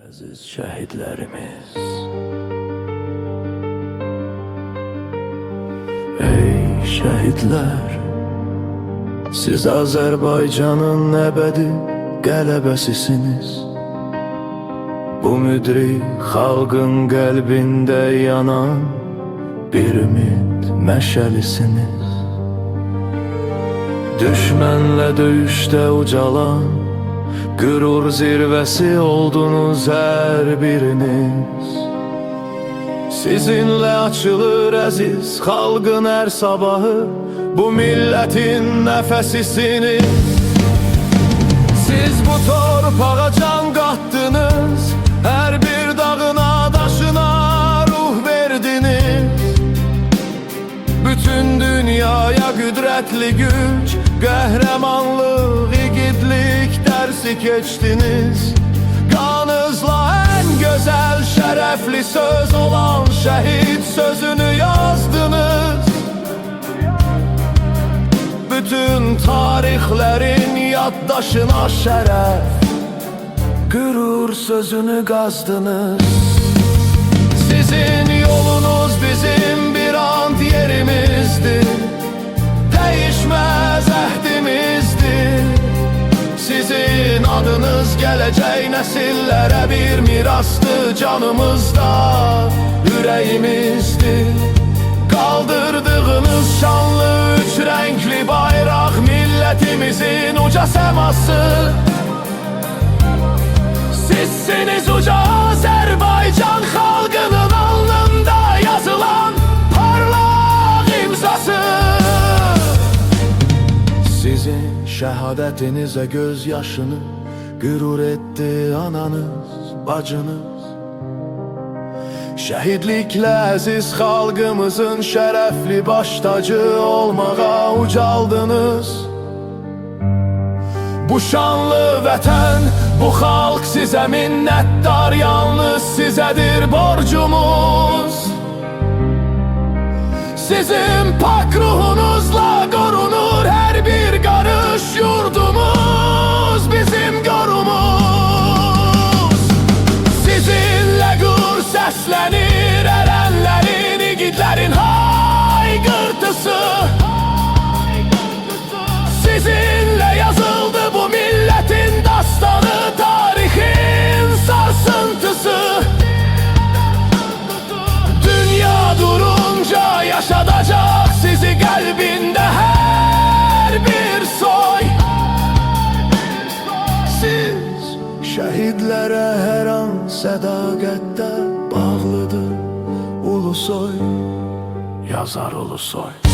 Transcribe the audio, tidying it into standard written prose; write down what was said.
Aziz şehitlerimiz, ey şehitler, siz Azerbaycan'ın ebedi qələbəsisiniz. Bu müdrik xalqın qəlbində yanan bir ümid məşəlisiniz. Düşmənlə döyüşdə ucalan qürur zirvəsi oldunuz hər biriniz. Sizinlə açılır əziz xalqın hər sabahı, bu millətin nəfəsisiniz. Siz bu torpağa can qatdınız, hər bir dağına daşına ruh verdiniz. Bütün dünyaya qüdrətli güc, qəhrəmanlıq, igidlik dərsi keçdiniz. Qanınızla ən gözəl, şərəfli söz olan şəhid sözünü yazdınız. Bütün tarixlərin yaddaşına şərəf, qürur sözünü qazdınız. Sizin yolunuz bizim bir ant yerimizdir, dəyişməz əhdimizdir. Sizin adınız gələcək nəsillərə bir mirasdır, canımızda, ürəyimizdir. Qaldırdığınız şanlı üç rəngli bayraq millətimizin uca səması. Sizsiniz uca Azərbaycan xalqının alnında yazılan parlaq imzası. Sizin şəhadətinizə göz yaşını qürur etdi ananız, bacınız. Şəhidliklə əziz xalqımızın şərəfli baş tacı olmağa ucaldınız. Bu şanlı vətən, bu xalq sizə minnətdar, yalnız sizədir borcumuz. Sizin pak ruhunuzla qorunur hər bir qarış yurdumuz, bizim qorumuz. Sizinlə qür səslənir ərənlərin, igidlərin hayqırtısı. Sizinlə yazıldı bu millətin dastanı, tarixin sarsıntısı. Dünya durunca yaşadacaq sizi qəlbində hər bir soy. Siz şəhidlərə hər an sədaqətdə bağlıdır Ulusoy, yazar Ulusoy.